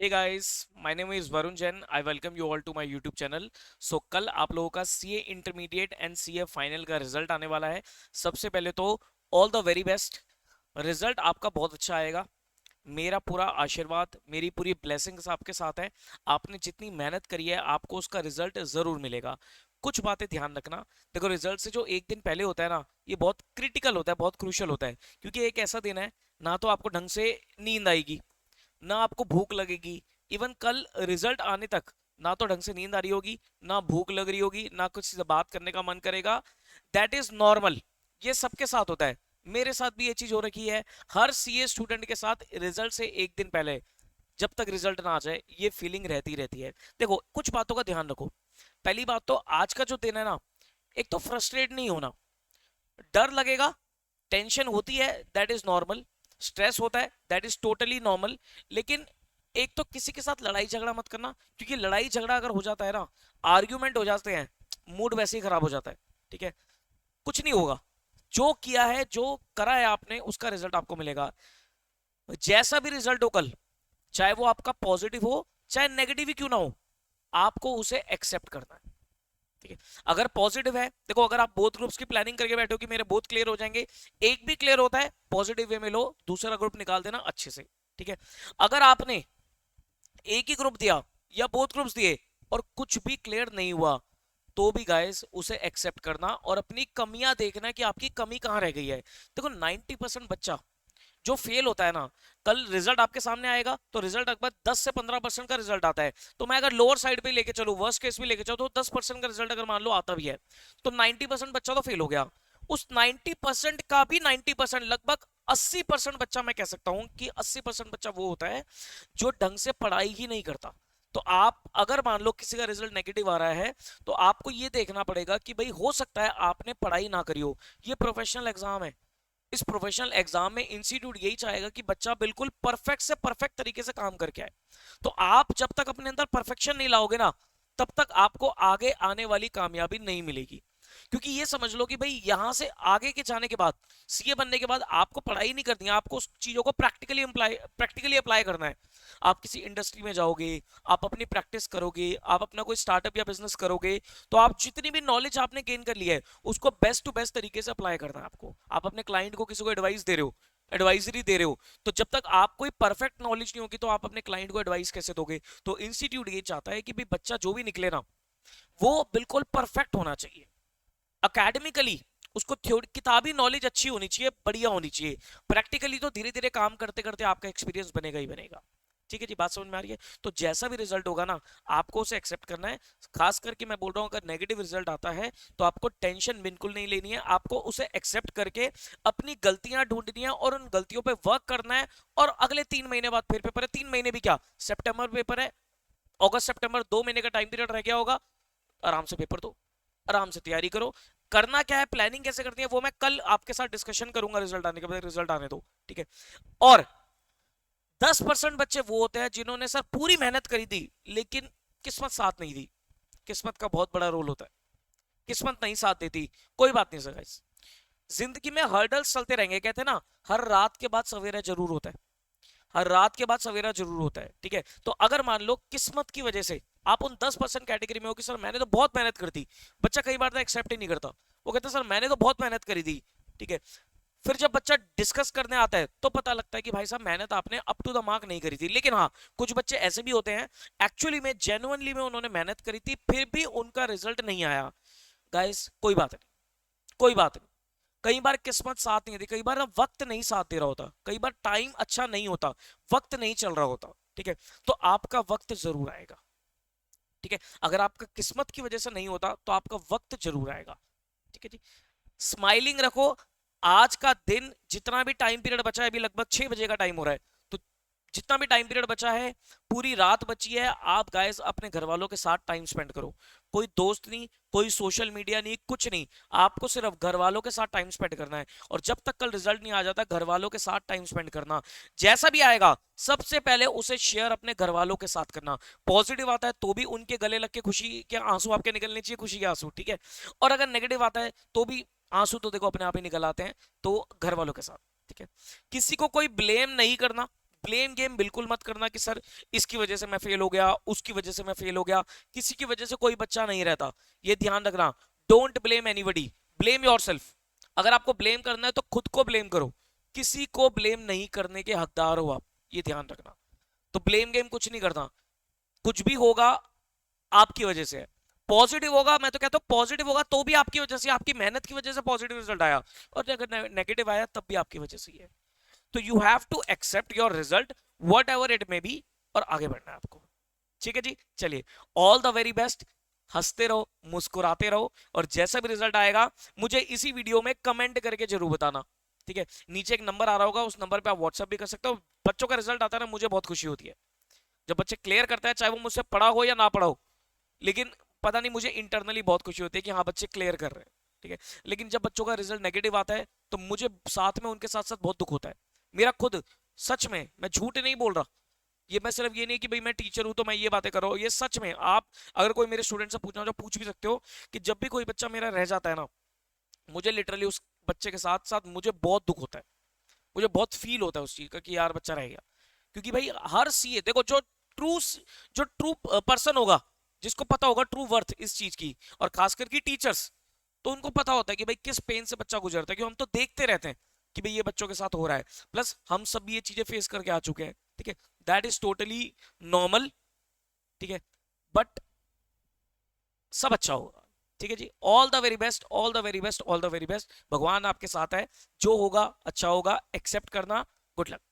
Hey guys, my name is Varun Jain. I welcome you all to my YouTube channel. कल आप लोगों का CA intermediate and CA final का result आने वाला है। सबसे पहले तो all the very best. Result आपका बहुत अच्छा आएगा। मेरा पूरा आशीर्वाद, मेरी पूरी ब्लेसिंग्स आपके साथ है। आपने जितनी मेहनत करी है आपको उसका रिजल्ट जरूर मिलेगा। कुछ बातें ध्यान रखना। देखो, रिजल्ट से जो एक दिन पहले होता है ना, ये बहुत क्रिटिकल होता है, बहुत क्रूशियल होता है, क्योंकि एक ऐसा दिन है ना तो आपको ढंग से नींद आएगी, ना आपको भूख लगेगी। इवन कल रिजल्ट आने तक ना तो ढंग से नींद आ रही होगी, ना भूख लग रही होगी, ना कुछ से बात करने का मन करेगा। That is normal. ये सबके साथ होता है। मेरे साथ भी ये चीज हो रखी है। हर सीए स्टूडेंट के साथ रिजल्ट से एक दिन पहले, जब तक रिजल्ट ना आ जाए, ये फीलिंग रहती रहती है। देखो, कुछ बातों का ध्यान रखो। पहली बात तो आज का जो दिन है ना, एक तो फ्रस्ट्रेट नहीं होना। डर लगेगा, टेंशन होती है, दैट इज नॉर्मल। स्ट्रेस होता है, दैट इज टोटली नॉर्मल। लेकिन एक तो किसी के साथ लड़ाई झगड़ा मत करना, क्योंकि लड़ाई झगड़ा अगर हो जाता है ना, आर्ग्यूमेंट हो जाते हैं, मूड वैसे ही खराब हो जाता है। ठीक है, कुछ नहीं होगा। जो किया है, जो करा है आपने, उसका रिजल्ट आपको मिलेगा। जैसा भी रिजल्ट हो कल, चाहे वो आपका पॉजिटिव हो, चाहे नेगेटिव ही क्यों ना हो, आपको उसे एक्सेप्ट करना है। ठीक है, अगर पॉजिटिव है, देखो, अगर आप बोथ ग्रुप्स की प्लानिंग करके बैठो कि मेरे बोथ क्लियर हो जाएंगे, एक भी क्लियर होता है, पॉजिटिव वे में लो, दूसरा ग्रुप निकाल देना अच्छे से। ठीक है, अगर आपने एक ही ग्रुप दिया या बोथ ग्रुप्स दिए और कुछ भी क्लियर नहीं हुआ, तो भी गाइस उसे एक्सेप्ट करना और अपनी कमियां देखना कि आपकी कमी कहां रह गई है। देखो, 90% बच्चा जो फेल होता है ना, कल रिजल्ट आपके सामने आएगा तो रिजल्ट अगर 10 से 15% का रिजल्ट आता है, तो मैं अगर लोअर साइड पे लेके चलूं, वर्स्ट केस भी लेके चलूं, तो 10% का रिजल्ट अगर मान लो आता भी है, तो 90% बच्चा तो फेल हो गया। उस 90% का भी 90%, लगभग 80% बच्चा, मैं कह सकता हूं कि 80% बच्चा वो होता है जो ढंग से पढ़ाई ही नहीं करता। तो आप अगर मान लो किसी का रिजल्ट नेगेटिव आ रहा है, तो आपको ये देखना पड़ेगा कि भाई हो सकता है आपने पढ़ाई ना करी हो। ये प्रोफेशनल एग्जाम है। इस प्रोफेशनल एग्जाम में इंस्टीट्यूट यही चाहेगा कि बच्चा बिल्कुल परफेक्ट से परफेक्ट तरीके से काम करके आए। तो आप जब तक अपने अंदर परफेक्शन नहीं लाओगे ना, तब तक आपको आगे आने वाली कामयाबी नहीं मिलेगी। क्योंकि ये समझ लो कि भाई यहां से आगे के जाने के बाद, सीए बनने के बाद, आपको पढ़ाई नहीं करनी है, आपको उस चीजों को प्रैक्टिकली अप्लाई करना है। आप किसी इंडस्ट्री में जाओगे, आप अपनी प्रैक्टिस करोगे, आप अपना कोई स्टार्टअप या बिजनेस करोगे, तो आप जितनी भी नॉलेज आपने गेन कर लिया है, उसको बेस्ट टू बेस्ट तरीके से अप्लाई करना है आपको। आप अपने क्लाइंट को, किसी को एडवाइस दे रहे हो, एडवाइजरी दे रहे हो, तो जब तक आप कोई परफेक्ट नॉलेज नहीं होगी, तो आप अपने क्लाइंट को एडवाइस कैसे दोगे? तो इंस्टीट्यूट ये चाहता है कि भाई बच्चा जो भी निकले ना, वो बिल्कुल परफेक्ट होना चाहिए। अकेडमिकली उसको थ्योरी, किताबी नॉलेज अच्छी होनी चाहिए, बढ़िया होनी चाहिए। प्रैक्टिकली तो धीरे धीरे काम करते करते आपका एक्सपीरियंस बनेगा ही बनेगा। ठीक है जी, बात समझ में आ रही है? तो जैसा भी रिजल्ट होगा ना, आपको उसे एक्सेप्ट करना है। खास करके मैं बोल रहा हूँ, अगर नेगेटिव रिजल्ट आता है तो आपको टेंशन बिल्कुल नहीं लेनी है। आपको उसे एक्सेप्ट करके अपनी गलतियां ढूंढनी है और उन गलतियों पे वर्क करना है। और अगले 3 महीने बाद फिर पेपर है। 3 महीने भी क्या, सितंबर पेपर है, अगस्त सितंबर 2 महीने का टाइम पीरियड रह गया होगा। आराम से पेपर दो, आराम से तैयारी करो। करना क्या है, प्लानिंग कैसे करती है, वो मैं कल आपके साथ डिस्कशन करूंगा रिजल्ट आने के बाद। रिजल्ट आने दो, ठीक है। और 10% बच्चे वो होते हैं जिन्होंने सर पूरी मेहनत करी थी, लेकिन किस्मत साथ नहीं दी। किस्मत का बहुत बड़ा रोल होता है। किस्मत नहीं साथ देती, कोई बात नहीं सर गाइस। जिंदगी में हर्डल्स चलते रहेंगे। कहते हैं ना, हर रात के बाद सवेरा जरूर होता है। हर रात के बाद सवेरा जरूर होता है। ठीक है, तो अगर मान लो किस्मत की वजह से आप उन 10% कैटेगरी में हो कि सर मैंने तो बहुत मेहनत कर दी। बच्चा कई बार तो एक्सेप्ट ही नहीं करता। वो कहता है सर मैंने तो बहुत मेहनत करी थी। ठीक है, फिर जब बच्चा डिस्कस करने आता है तो पता लगता है कि भाई साहब मेहनत आपने अप टू द मार्क नहीं करी थी। लेकिन हाँ, कुछ बच्चे ऐसे भी होते हैं, एक्चुअली में जेन्युइनली में उन्होंने मेहनत करी थी, फिर भी उनका रिजल्ट नहीं आया। गाइस कोई बात नहीं, कोई बात नहीं। कई बार किस्मत साथ नहीं देती, कई बार ना वक्त नहीं साथ दे रहा होता, कई बार टाइम अच्छा नहीं होता, वक्त नहीं चल रहा होता। ठीक है, तो आपका वक्त जरूर आएगा। ठीक है, अगर आपका किस्मत की वजह से नहीं होता तो आपका वक्त जरूर आएगा। ठीक है जी, स्माइलिंग रखो। आज का दिन, जितना भी टाइम पीरियड बचा है, अभी लगभग 6 बजे का टाइम हो रहा है, तो जितना भी टाइम पीरियड बचा है, पूरी रात बची है, आप गाइस अपने घर वालों के साथ टाइम स्पेंड करो। कोई दोस्त नहीं, कोई सोशल मीडिया नहीं, कुछ नहीं। आपको सिर्फ घर वालों के साथ टाइम स्पेंड करना है। और जब तक कल रिजल्ट नहीं आ जाता, घर वालों के साथ टाइम स्पेंड करना। जैसा भी आएगा, सबसे पहले उसे शेयर अपने घर वालों के साथ करना। पॉजिटिव आता है तो भी उनके गले लग के खुशी के आंसू आपके निकलने चाहिए, खुशी के आंसू। ठीक है, और अगर नेगेटिव आता है तो भी आंसू तो देखो अपने आप ही निकल आते हैं, तो घर वालों के साथ। ठीक है, किसी को कोई ब्लेम नहीं करना। ब्लेम गेम बिल्कुल मत करना कि सर इसकी वजह से मैं फेल हो गया, उसकी वजह से मैं फेल हो गया। किसी की वजह से कोई बच्चा नहीं रहता, ये ध्यान रखना। Don't blame anybody, blame yourself. अगर आपको ब्लेम करना है तो खुद को ब्लेम करो, किसी को ब्लेम नहीं करने के हकदार हो आप, ये ध्यान रखना। तो ब्लेम गेम कुछ नहीं करता, कुछ भी होगा आपकी वजह से है। पॉजिटिव होगा, मैं तो कहता हूं पॉजिटिव होगा तो भी आपकी वजह से, आपकी मेहनत की वजह से पॉजिटिव रिजल्ट आया, और अगर नेगेटिव आया तब भी आपकी वजह से ही है। तो you have to accept your result whatever it may be, और आगे बढ़ना है आपको। ठीक है जी, चलिए, ऑल द वेरी बेस्ट। हंसते रहो, मुस्कुराते रहो, और जैसा भी रिजल्ट आएगा मुझे इसी वीडियो में कमेंट करके जरूर बताना। ठीक है, नीचे एक नंबर आ रहा होगा, उस नंबर पे आप व्हाट्सएप भी कर सकते हो। बच्चों का रिजल्ट आता है ना, मुझे बहुत खुशी होती है जब बच्चे क्लियर करते हैं, चाहे वो मुझसे पढ़ा हो या ना पढ़ा हो, लेकिन पता नहीं मुझे इंटरनली बहुत खुशी होती है कि हाँ बच्चे क्लियर कर रहे हैं। ठीक है, लेकिन जब बच्चों का रिजल्ट नेगेटिव आता है तो मुझे साथ में उनके साथ साथ बहुत दुख होता है मेरा खुद। सच में, मैं झूठ नहीं बोल रहा। ये मैं सिर्फ ये नहीं कि भाई मैं टीचर हूं तो मैं ये बातें कर रहा हूं, ये सच में। आप अगर कोई मेरे स्टूडेंट से पूछना हो, पूछ भी सकते हो कि जब भी कोई बच्चा मेरा रह जाता है ना, मुझे लिटरली उस बच्चे के साथ साथ मुझे बहुत दुख होता है, मुझे बहुत फील होता है उस चीज का कि यार बच्चा रह गया। क्योंकि भाई हर सीए देखो, जो ट्रू पर्सन होगा, जिसको पता होगा ट्रू वर्थ इस चीज की, और खास करके टीचर्स, तो उनको पता होता है कि भाई किस पेन से बच्चा गुजरता है, क्योंकि हम तो देखते रहते हैं कि भाई ये बच्चों के साथ हो रहा है, प्लस हम सब ये चीजें फेस करके आ चुके हैं। ठीक है, दैट इज टोटली नॉर्मल। ठीक है, बट सब अच्छा होगा। ठीक है जी, all the very best, all the very best, all the very best. भगवान आपके साथ है, जो होगा अच्छा होगा, एक्सेप्ट करना। Good luck.